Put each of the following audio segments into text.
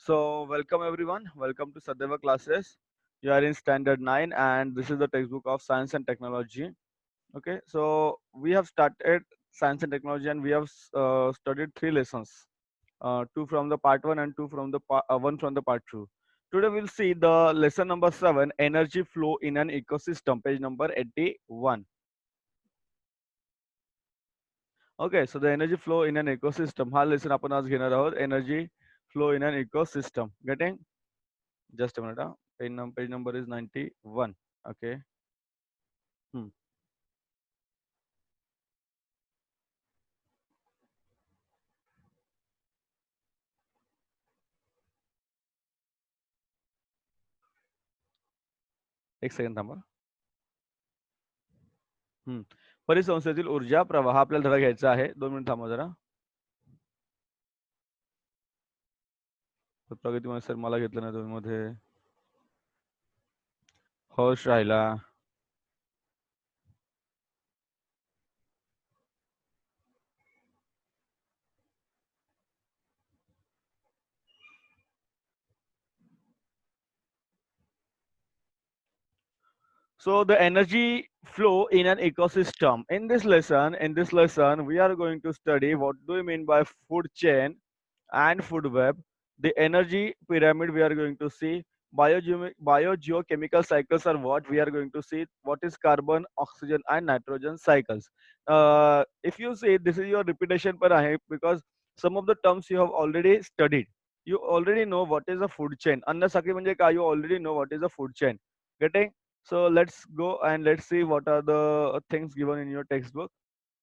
So, welcome everyone. Welcome to Sadeva classes. You are in standard 9 and this is the textbook of science and technology. Okay, so we have started science and technology and we have studied three lessons. Two from the part 1 and two from the one from the part 2. Today we'll see the lesson number 7, energy flow in an ecosystem, page number 81. Okay, so the energy flow in an ecosystem. हा lesson आपण आज घेणार आहोत. Energy flow in an ecosystem. Getting? Just a minute. Page number is 91. Okay. Hmm. एक second थांबा. परिसंस्थेतील ऊर्जा प्रवाह आपल्याला धडा घ्यायचा आहे. 2 मिनिट थांबा जरा. प्रगती सर मला घेतलं नाही तुम्ही मध्ये. हर्ष राहिला. So the energy flow in an ecosystem. In this lesson, we are going to study what do we mean by food chain and food web. The energy pyramid we are going to see. Biogeochemical cycles are what we are going to see. What is carbon, oxygen, and nitrogen cycles? If you see, this is your repetition per ahe because some of the terms you have already studied. You already know what is a food chain. Anna sakri म्हणजे काय? You already know what is a food chain. Getting? So let's go and let's see what are the things given in your textbook.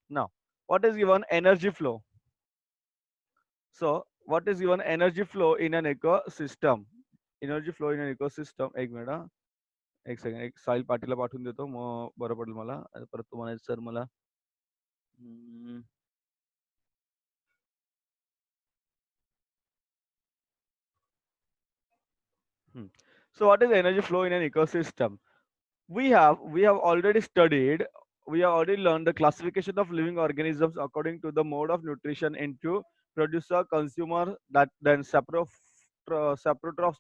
Now, what is given? Energy flow. So, what is given? Energy flow in an ecosystem. Energy flow in an ecosystem. एक minute हा. एक second. एक साहिल पाटीलला पाठवून देतो. मग बरं पडेल मला. परत तू म्हणायचं सर मला. हम्म, hmm. So, what is energy flow in an ecosystem? We have already studied, we have already learned the classification of living organisms according to the mode of nutrition into producer, consumer, that then saprotrophs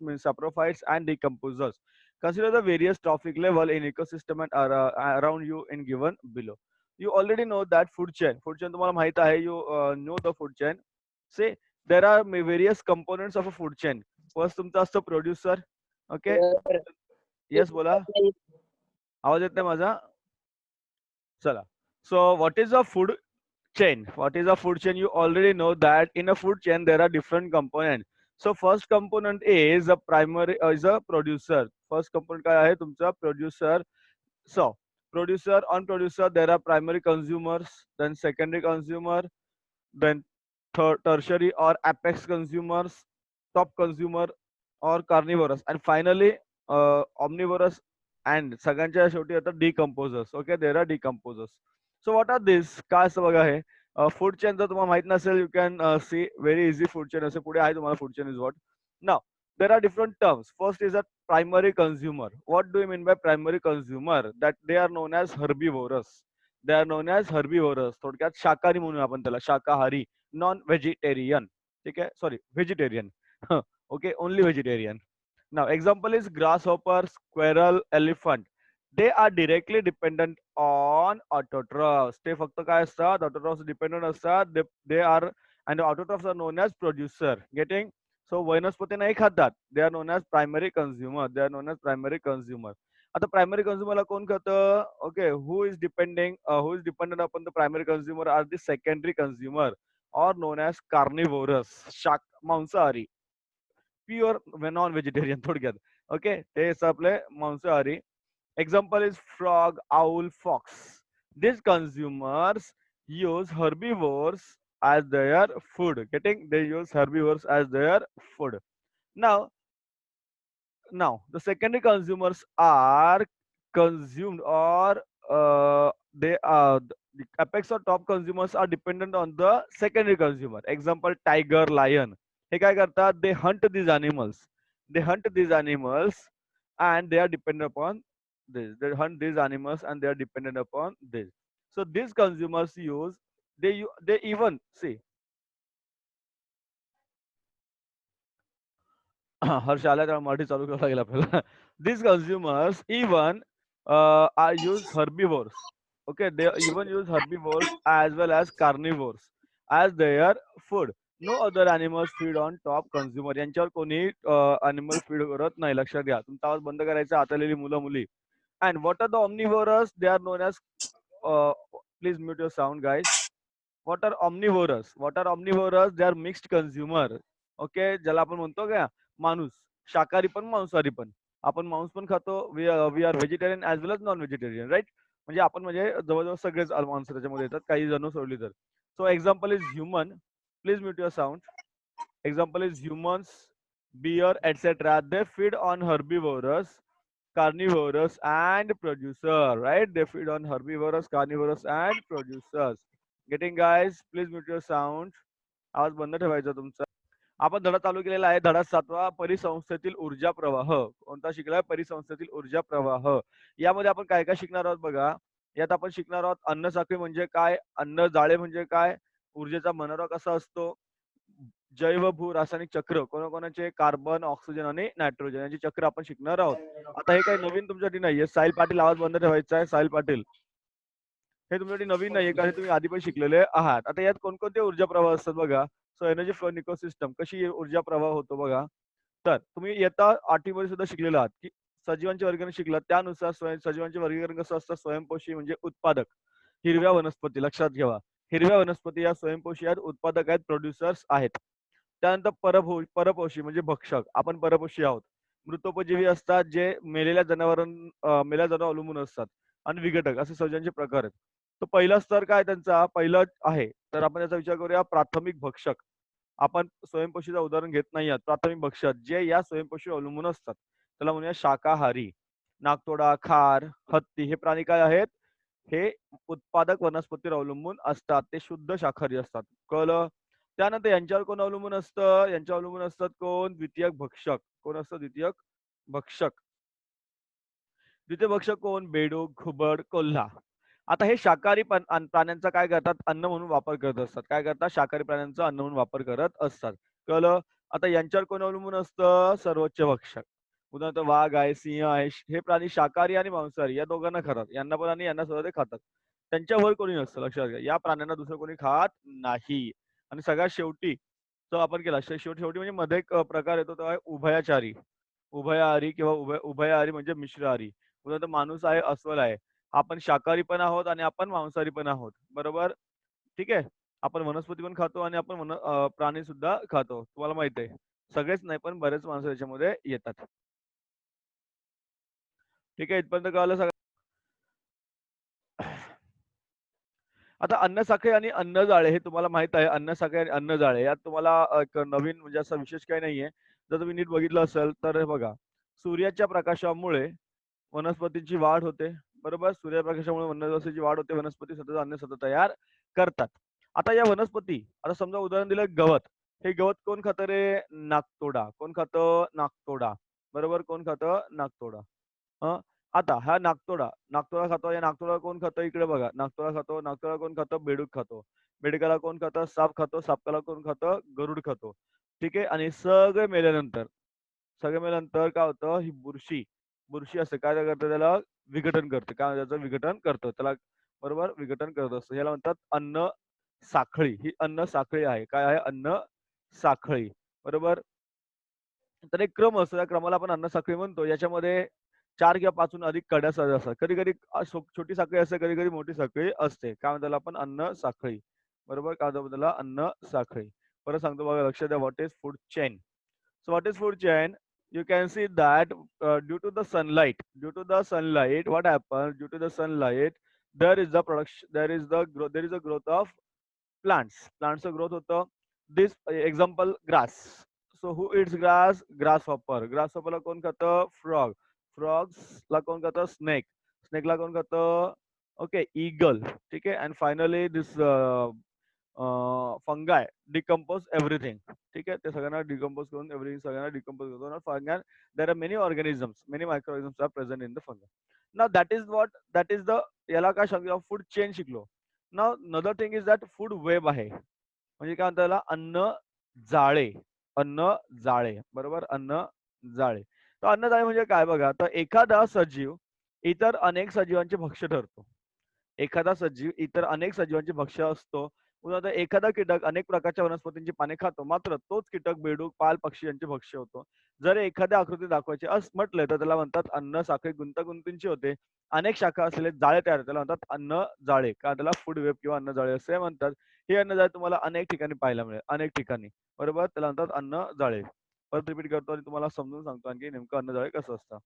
means saprophytes and decomposers. Consider the various trophic level in ecosystem and around you in given below. You already know that food chain तुम्हाला माहित आहे. You know the food chain. Say there are various components of a food chain. First तुमचा असतो producer. Okay. Yes, बोला. आवाज येत नाही माझा. चला. So what is a food chain? What is a food chain? You already know that in a food chain there are different components. So first component is a primary is a producer. First component काय आहे तुमचा producer. So producer there are primary consumers, then secondary consumer, then tertiary or apex consumers, top consumer or carnivorous, and finally omnivorous and सगळ्यांच्या शेवटी येतात decomposers. Okay, there are decomposers. So what are these? काय असं बघा हे food chain जर तुम्हाला माहित नसेल, you can see very easy food chain असे पुढे आहे तुम्हाला food chain is what. Now there are different terms. First is a primary consumer. What do you mean by primary consumer? That they are known as herbivorous. They are known as herbivorous. थोडक्यात शाकाहारी म्हणून आपण त्याला शाकाहारी, non vegetarian. ठीक आहे, sorry vegetarian. Okay, only vegetarian. Now, example is grasshopper, squirrel, elephant. They are directly dependent on autotrophs. ते फक्त काय असतात? Autotrophs dependent असतात. They are and the autotrophs are known as producer. Getting? So वनस्पती नाही खातात. They are known as primary consumer. They are known as primary consumer. आता primary कंझ्युमरला कोण करतं? Okay, who is dependent upon the primary consumer are the secondary consumer or known as carnivorous. मांसाहारी. Pure non vegetarian थोडक्यात. Okay, ते आपले मांसाहारी. Example is frog, owl, fox. These consumers use herbivores as their food. Getting? They use herbivores as their food. Now, the secondary consumers are consumed or they are the apex or top consumers are dependent on the secondary consumer. Example, tiger, lion. हे काय करतात? They hunt these animals. They hunt these animals and they are dependent upon this. They hunt these animals and they are dependent upon this. So these consumers use they even see Harsh आला तर मराठी चालू करावं लागेल आपल्याला. These consumers even are use herbivores. Okay, they even use herbivores as well as carnivores as their food. No other animals feed on top consumer. यांच्यावर कोणी animal feed करत नाही. लक्षात घ्या. तुमचा आवाज बंद करायचा आता आलेली मुलं-मुली. And what are the omnivorous? They are known as uh, please mute your sound, guys. What are omnivorous? What are omnivorous? They are mixed consumer. Okay, ज्याला आपण म्हणतो का माणूस, शाकाहारी पण मांसाहारी पण. आपण मांस पण खातो. We are vegetarian as well as non vegetarian, right? म्हणजे आपण म्हणजे जवळजवळ सगळेच माणसं त्याच्यामध्ये येतात, काही जण सोडली तर. So example is human. Please mute your sound. Example is humans, beer, etc. They feed on herbivores, carnivorous, and producer. Right? They feed on herbivores, carnivorous, and producers. Getting guys? Please mute your sound. आवाज बंद ठेवायचा तुमचा. आपण धडा चालू केलेला आहे. धडा 7वा परिसंस्थेतील ऊर्जा प्रवाह. कोणता शिकलाय? परिसंस्थेतील ऊर्जा प्रवाह. यामध्ये आपण काय काय शिकणार आहोत बघा. यात आपण शिकणार आहोत अन्न साखळी म्हणजे काय, अन्न जाळे म्हणजे काय, ऊर्जेचा मनोरा कसा असतो, जैव भू रासायनिक चक्र कोणाकोणाचे, कार्बन, ऑक्सिजन आणि नायट्रोजन यांची चक्र आपण शिकणार आहोत. आता हे काही नवीन तुमच्यासाठी नाहीये. साहिल पाटील आवाज बंद ठेवायचा आहे. साहिल पाटील, हे तुमच्यासाठी नवीन नाहीये कारण हे तुम्ही आधी पण शिकलेले आहात. आता यात कोणकोणते ऊर्जा प्रवाह असतात बघा. सो एनर्जी फ्लो इकोसिस्टम कशी ऊर्जा प्रवाह होतो बघा. तर तुम्ही इयत्ता 8वी सुद्धा शिकलेला आहात की सजीवांचे वर्गीकरण शिकलात. त्यानुसार सजीवांचे वर्गीकरण कसं असतं, स्वयंपोषी म्हणजे उत्पादक. हिरव्या वनस्पती लक्षात ठेवा. हिरव्या वनस्पती या स्वयंपोषी आहेत, उत्पादक आहेत, प्रोड्युसर्स आहेत. त्यानंतर परपोषी म्हणजे भक्षक. आपण परपोषी आहोत. मृतोपजीवी असतात जे मेलेल्या मेलेल्या जनावरांवर अवलंबून असतात. आणि विघटक असे सजीवांचे प्रकार आहेत. तर पहिला स्तर काय त्यांचा, पहिलं आहे तर आपण याचा विचार करूया प्राथमिक भक्षक. आपण स्वयंपोषीचं उदाहरण घेत नाही आहात. प्राथमिक भक्षक जे या स्वयंपोषीवर अवलंबून असतात. त्याला म्हणूया शाकाहारी. नागतोडा, खार, हत्ती हे प्राणी काय आहेत? हे उत्पादक वनस्पतीवर अवलंबून असतात. ते शुद्ध शाकाहारी असतात. कळलं? त्यानंतर यांच्यावर कोण अवलंबून असतं? यांच्यावर अवलंबून असतात कोण? द्वितीयक भक्षक. कोण असतं द्वितीयक भक्षक? द्वितीय भक्षक कोण? बेडूक, घुबड, कोल्हा. आता हे शाकाहारी प्राण्यांचा काय करतात? अन्न म्हणून वापर करत असतात. काय करतात? शाकाहारी प्राण्यांचा अन्न म्हणून वापर करत असतात. कळलं? आता यांच्यावर कोण अवलंबून असतं? सर्वोच्च भक्षक. उदाहरणार्थ वाघ आहे, सिंह आहे. हे प्राणी शाकाहारी आणि मांसाहारी या दोघांना खातात. यांना पण आणि यांना सुद्धा ते खातात. त्यांच्यावर कोणी नसतं लक्षात घ्या. या प्राण्यांना दुसरं कोणी खात नाही. आणि सगळ्यात शेवटी तो आपण केला शेवटी म्हणजे मध्ये एक प्रकार येतो तो आहे उभयचारी. उभयहारी किंवा उभयहारी म्हणजे मिश्रहारी. उदाहरणार्थ माणूस आहे, अस्वल आहे. आपण शाकाहारी पण आहोत आणि आपण मांसाहारी पण आहोत. बरोबर? ठीक आहे. आपण वनस्पती पण खातो आणि आपण प्राणी सुद्धा खातो. तुम्हाला माहित आहे. सगळेच नाही पण बरेच माणसं याच्यामध्ये येतात. ठीक आहे. इथपर्यंत कळालं सगळं. आता अन्न साखळी आणि अन्न जाळे हे तुम्हाला माहित आहे. अन्न साखळी आणि अन्न जाळे यात तुम्हाला एक नवीन म्हणजे असं विशेष काही नाहीये. जर तुम्ही नीट बघितलं असेल तर हे बघा. सूर्याच्या प्रकाशामुळे वनस्पतींची वाढ होते. बरोबर? सूर्यप्रकाशामुळे वनस्पतीची वाढ होते. वनस्पती सतत अन्न सतत तयार करतात. आता या वनस्पती आता समजा उदाहरण दिलं गवत. हे गवत कोण खातं रे? नाकतोडा. कोण खातं? नाकतोडा. बरोबर? कोण खातं? नाकतोडा. हं. आता हा नाकतोडा खातो. या नाकतोडा कोण खातं? इकडे बघा. नाकतोडा खातो. नाकतोडा कोण खातं? बेडूक खातो. बेडकाला कोण खातं? साप खातो. सापाला कोण खातं? गरुड खातो. ठीक आहे. आणि सगळे मेल्यानंतर काय होतं? ही बुरशी असते. काय करते त्याला? विघटन करते. काय म्हणतात त्याचं? विघटन करतं. त्याला बरोबर विघटन करत असतं. याला म्हणतात अन्न साखळी. ही अन्न साखळी आहे. काय आहे? अन्न साखळी. बरोबर? तर एक क्रम असतो. त्या क्रमाला आपण अन्न साखळी म्हणतो. याच्यामध्ये 4 किंवा 5 हून अधिक कड्या असतात. कधी-कधी छोटी साखळी असते, कधी-कधी मोठी साखळी असते. काय म्हणतो त्याला आपण? अन्न साखळी. बरोबर? काय म्हणतो त्याला? अन्न साखळी. परत सांगतो बघा लक्ष द्या. What is food chain? So what is food chain? You can see that due to the sunlight, what happens? Due to the sunlight, there is the production, there is a growth of plants. Plants growth होतं. This example grass. So who eats grass? Grasshopper. Grasshopper ला कोण खातं? Frog. Frogs ला कोण खातं? Snake. Snake ला कोण खातं? Okay, eagle. ठीक आहे. And finally this फंगाय decompose everything. ठीक आहे. ते सगळ्यांना डिकम्पोज करून एव्हरीथिंग सगळ्यांना डिकम्पोज करतो. Fungi there are many organisms, many micro organisms are present in the fungi. Now that is the याला काय सांगतो फूड चेन शिकलो. Now another thing is that food web आहे. म्हणजे काय म्हणतात त्याला? अन्न जाळे. अन्न जाळे. बरोबर? अन्न जाळे. तर अन्नजाळे म्हणजे काय बघा, तर एखादा सजीव इतर अनेक सजीवांचे भक्ष्य ठरतो. एखादा सजीव इतर अनेक सजीवांचे भक्ष्य असतो. उदाहरणार्थ एखादा कीटक अनेक प्रकारच्या वनस्पतींची पाने खातो, मात्र तोच कीटक बेडूक, पाल, पक्षी यांचे भक्ष्य होतो. जर एखाद्या आकृती दाखवायची म्हटलं तर त्याला म्हणतात अन्न साखळी गुंतागुंतीची होते. अनेक शाखा असलेले जाळे तयार होतात. त्याला म्हणतात अन्न जाळे. का त्याला फूड वेब किंवा अन्न जाळे असे म्हणतात. हे अन्न जाळे तुम्हाला अनेक ठिकाणी पाहायला मिळेल. अनेक ठिकाणी. बरोबर? त्याला म्हणतात अन्न जाळे. परत रिपीट करतो आणि तुम्हाला समजून सांगतो आणखी नेमकं अन्न जाळे कसं असतं.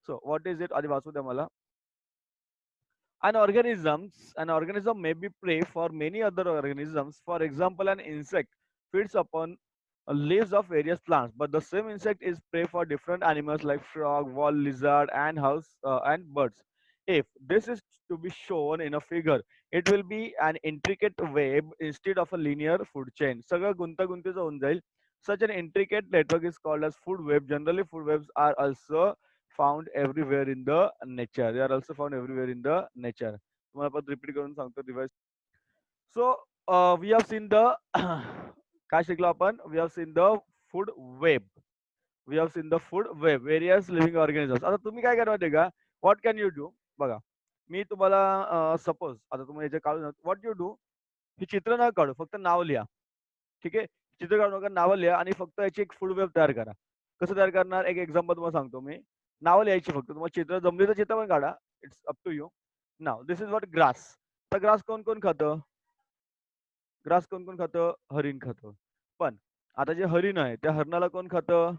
So what is it? आधी वाचू द्या मला. An organism may be prey for many other organisms. For example, an insect feeds upon leaves of various plants, but the same insect is prey for different animals like frog, wall lizard, and house and birds. If this is to be shown in a figure, it will be an intricate web instead of a linear food chain. सगळं गुंतागुंतीचं होऊन जाईल. Such an intricate network is called as food web. Generally, food webs are also found everywhere in the nature. They are also found everywhere in the nature. तुम्हाला परत repeat करून सांगतो revise. So we have seen the काय शिकलो आपण? We have seen the food web. We have seen the food web, various living organisms. आता तुम्ही काय करा माहिती का? What can you do? बघा, मी तुम्हाला सपोज आता तुम्ही याचे काढून व्हॉट यू डू, हे चित्र न काढू, फक्त नाव लिहा. ठीक आहे? चित्र काढू नका, नावं लिहा आणि फक्त याची एक फूड वेब तयार करा. कसं तयार करणार? एक एक्झाम्पल तुम्हाला सांगतो मी. नावं लिहायची फक्त. तुम्हाला चित्र जमली तर चित्र पण काढा. It's up to you. Now this is what grass. तर ग्रास कोण कोण खातं? ग्रास कोण कोण खातं? हरिण खातं. पण आता जे हरिण आहे, त्या हरणाला कोण खातं?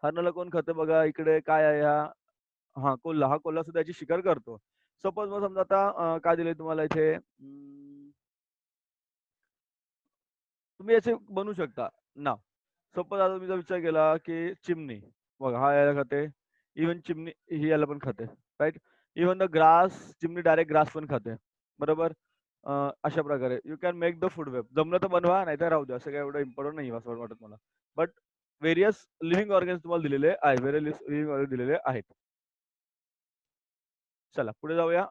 हरणाला कोण खातं बघा इकडे काय आहे हा? हां, कोल्हा. हा कोल्हा सुद्धा याची शिकार करतो. सपोज मग समजा आता काय दिलंय तुम्हाला इथे तुम्ही याचे बनवू शकता नाव. सपोज आता मी जर विचार केला, की चिमणी. बघा हा याला खाते. इव्हन चिमणी ही याला पण खाते. राइट? इव्हन द ग्रास चिमणी डायरेक्ट ग्रास पण खाते. बरोबर? अशा प्रकारे you can make the food web. जमलं तर बनवा, नाहीतर राहू द्या. असं काही एवढं इम्पोर्टंट नाही असं वाटत मला. बट व्हेरियस लिव्हिंग ऑर्गन्स तुम्हाला दिलेले आहेत. व्हेरियस लिव्हिंग ऑर्गन्स दिलेले आहेत. चला पुढे जाऊया.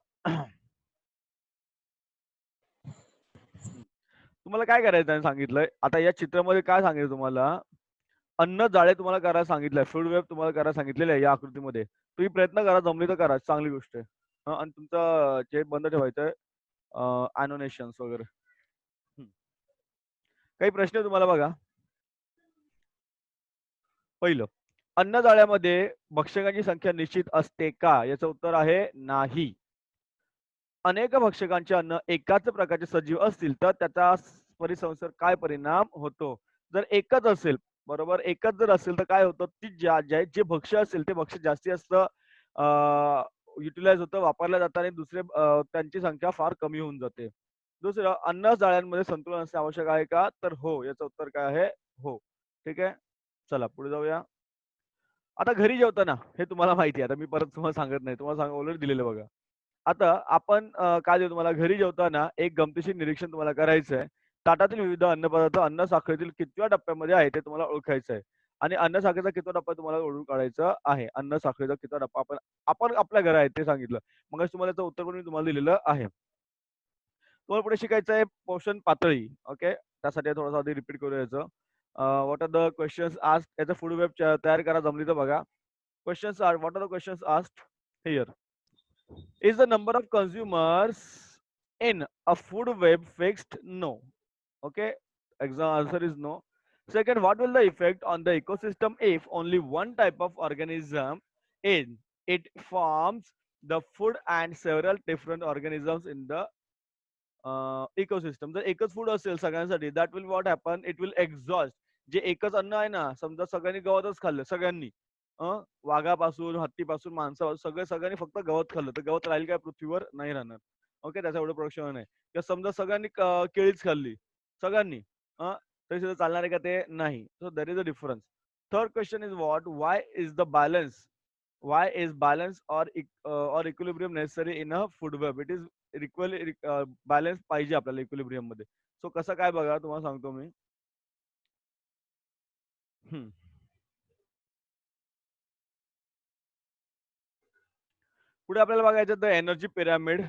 तुम्हाला काय करायचं आहे सांगितलंय. आता या चित्रामध्ये काय सांगितलं तुम्हाला? अन्न जाळे तुम्हाला करायला सांगितलंय. फूड वेब तुम्हाला करायला सांगितलेलं आहे या आकृतीमध्ये. तुम्ही प्रयत्न करा, जमली तर करा. चांगली गोष्ट आहे. आणि तुमचं चेट बंद ठेवायचं अॅनोनेशन्स वगैरे. हं. काही प्रश्न आहे तुम्हाला बघा. पहिलं, अन्न जाळ्यामध्ये भक्षकांची संख्या निश्चित असते का? याचं उत्तर आहे नाही. अनेक भक्षकांचे अन्न एकाच प्रकारचे सजीव असतील तर त्याचा परिसंसार काय परिणाम होतो? जर एकच असेल, बरोबर, एकच जर असेल तर काय होतं, ती जे भक्ष्य असेल ते भक्ष्य जास्तीत जास्त युटिलाइज होतं, वापरलं जातं आणि दुसरे त्यांची संख्या फार कमी होऊन जाते. दुसरं, अन्न जाळ्यांमध्ये संतुलन असणे आवश्यक आहे का? तर हो. याचं उत्तर काय आहे? हो. ठीक आहे. चला पुढे जाऊया. आता घरी जेवताना हे तुम्हाला माहिती आहे. आता मी परत तुम्हाला सांगत नाही. तुम्हाला ऑलरेडी दिलेलं बघा. आता आपण काय देऊ तुम्हाला घरी जेवताना एक गमतीशीर निरीक्षण तुम्हाला करायचं आहे. ताटातील विविध अन्नपदार्थ अन्न साखळीतील कितव्या टप्प्यामध्ये आहे ते तुम्हाला ओळखायचं आहे. आणि अन्न साखळीचा कितवा टप्पा तुम्हाला ओळखून काढायचा आहे. अन्न साखळीचा कितवा टप्पा आपण आपण आपल्या घरात आहे ते सांगितलं. मगाशी तुम्हाला याचं उत्तर पण मी तुम्हाला दिलेलं आहे. तुम्हाला पुढे शिकायचं आहे पोषण पातळी. ओके. त्यासाठी थोडंसं आधी रिपीट करूया याचं. What are the questions asked याचं फूड वेब तयार करा जमली तर बघा. Questions are what are the questions asked here. Is the number of consumers in a food web fixed? No. Okay. Answer is no. Second, what will the effect on the ecosystem if only one type of organism in it forms the food and several different organisms in the ecosystem. जर एकच food असेल सगळ्यांसाठी that will what happen it will exhaust. जे एकच अन्न आहे ना, समजा सगळ्यांनी गवतच खाल्लं सगळ्यांनी, वाघापासून हत्तीपासून माणसापासून सगळ्यांनी फक्त गवत खाल्लं तर गवत राहील काय पृथ्वीवर? नाही राहणार. ओके. त्याचं एवढं प्रोडक्शन आहे. किंवा समजा सगळ्यांनी केळीच खाल्ली सगळ्यांनी, तरी सुद्धा चालणार आहे का ते? नाही. So there is a difference. Third question is what Y is the balance why is balance or equilibrium necessary in a food web? It is equally balance पाहिजे आपल्याला इक्विलिब्रियम मध्ये. सो कसं काय बघा तुम्हाला सांगतो मी. हम्म. पुढे आपल्याला बघायचं द एनर्जी पिरामिड.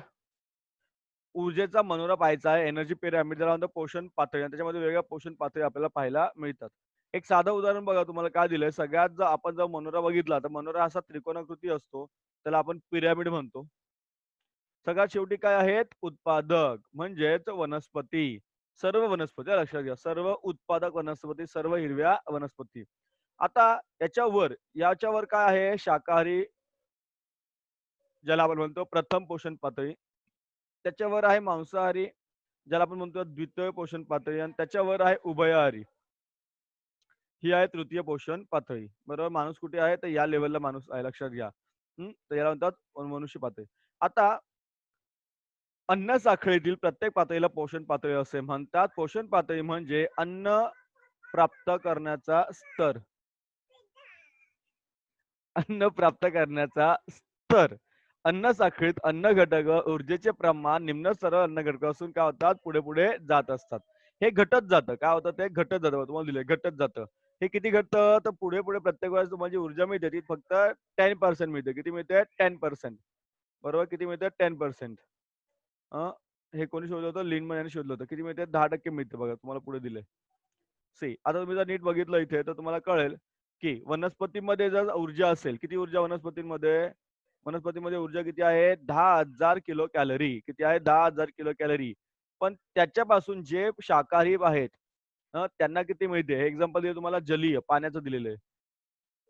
ऊर्जेचा मनोरा पाहायचा आहे. एनर्जी पिरामिड ज्याला म्हणतात पोषण पातळी आणि त्याच्यामध्ये वेगवेगळ्या पोषण पातळी आपल्याला पाहायला मिळतात. एक साधं उदाहरण बघा तुम्हाला काय दिलंय. सगळ्यात जर आपण जर मनोरा बघितला, तर मनोरा असा त्रिकोणाकृती असतो. त्याला आपण पिरॅमिड म्हणतो. सगळ्यात शेवटी काय आहेत? उत्पादक म्हणजेच वनस्पती. सर्व वनस्पती लक्षात घ्या. सर्व उत्पादक वनस्पती, सर्व हिरव्या वनस्पती. आता याच्यावर काय आहे? शाकाहारी ज्याला आपण म्हणतो प्रथम पोषण पातळी. त्याच्यावर आहे मांसाहारी, ज्याला आपण म्हणतो द्वितीय पोषण पातळी आणि त्याच्यावर आहे उभयहारी. ही आहे तृतीय पोषण पातळी. बरोबर. माणूस कुठे आहे? तर या लेव्हलला माणूस आहे. लक्षात घ्या. तर याला म्हणतात मनुष्य पातळी. आता अन्न साखळीतील प्रत्येक पातळीला पोषण पातळी असे म्हणतात. पोषण पातळी म्हणजे अन्न प्राप्त करण्याचा स्तर. अन्न प्राप्त करण्याचा स्तर. अन्न साखळीत अन्न घटक व ऊर्जेचे प्रमाण निम्न स्तरावर अन्न घटक असून काय होतात? पुढे-पुढे जात असतात. हे घटत जातं. काय होतं ते? घटत जातं. तुम्हाला दिलंय घटत जातं. हे किती घटतं? तर पुढे-पुढे प्रत्येक वेळेस तुम्हाला जी ऊर्जा मिळते ती फक्त 10% मिळते. किती मिळते? 10%. बरोबर. किती मिळते? 10%. अ, हे कोणी शोधलं होतं? लिंडमन यांनी शोधलं होतं. किती मिळते? 10% मिळते बघा. तुम्हाला पुढे दिलंय. आता तुम्ही जर नीट बघितलं इथे तर तुम्हाला कळेल, की वनस्पतीमध्ये जर ऊर्जा असेल, किती ऊर्जा वनस्पतींमध्ये? वनस्पतीमध्ये ऊर्जा किती आहे? 10,000 किलो कॅलरी. किती आहे? 10,000 किलो कॅलरी. पण त्याच्यापासून जे शाकाहारी आहेत, त्यांना किती मिळते? हे एक्झाम्पल दिलं तुम्हाला जलीय, पाण्याचं दिलेलं आहे.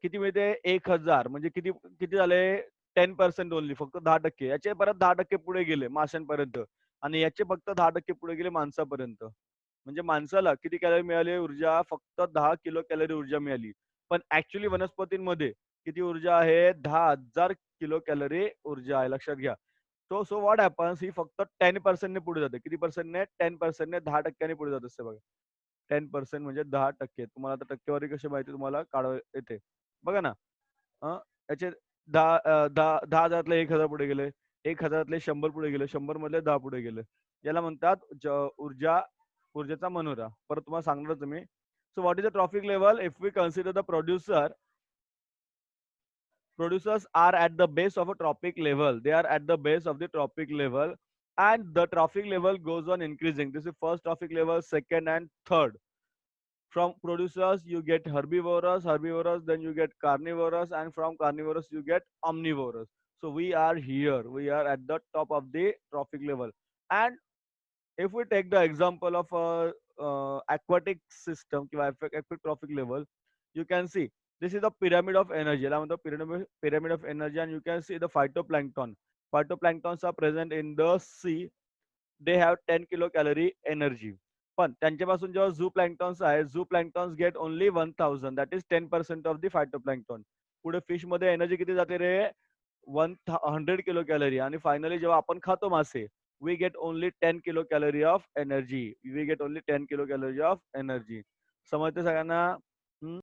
किती मिळते? 1,000 म्हणजे किती किती झाले? 10% ओन्ली फक्त 10%. याचे परत 10% पुढे गेले माशांपर्यंत आणि याचे फक्त 10% पुढे गेले माणसापर्यंत. म्हणजे माणसाला किती कॅलरी मिळाली ऊर्जा? फक्त 10 किलो कॅलरी ऊर्जा मिळाली. पण ॲक्चुअली वनस्पतींमध्ये किती ऊर्जा आहे? 10,000 किलो कॅलरी ऊर्जा आहे. लक्षात घ्या. सो व्हॉट हॅपन्स ही फक्त 10% ने पुढे जाते. किती पर्सेंटने? 10% ने 10% पुढे जात असते बघा. 10% म्हणजे 10%. तुम्हाला आता टक्केवारी कशी माहिती तुम्हाला काढता येते. बघा ना. अ, याचे 10,000तले 1,000 पुढे गेले. 1,000तले 100 पुढे गेले. 100 मधले 10 पुढे गेले. याला म्हणतात ऊर्जेचा मनोरा. परत तुम्हाला सांगणारच मी. So what is the trophic level? If we consider the producers are at the base of a trophic level. They are at the base of the trophic level, and the trophic level goes on increasing. This is first trophic level, second and third. From producers you get herbivorous, then you get carnivorous, and from carnivorous you get omnivorous. So we are here. We are at the top of the trophic level. And if we take the example of a aquatic system किंवा aquatic trophic level, you can see this is the pyramid of energy. याला म्हणतो pyramid of energy, and you can see the phytoplankton. Phytoplanktons are present in the sea. They have 10 kilocalorie energy. पण त्यांच्यापासून जेव्हा zooplanktons आहे, zooplanktons get only 1000. That is 10% of the phytoplankton. पुढे fish मध्ये energy किती जाते रे? 100 kilocalorie. आणि फायनली जेव्हा आपण खातो मासे, we get only 10 kilocalorie of energy. We get only 10 kilocalorie of energy. समजते सगळ्यांना?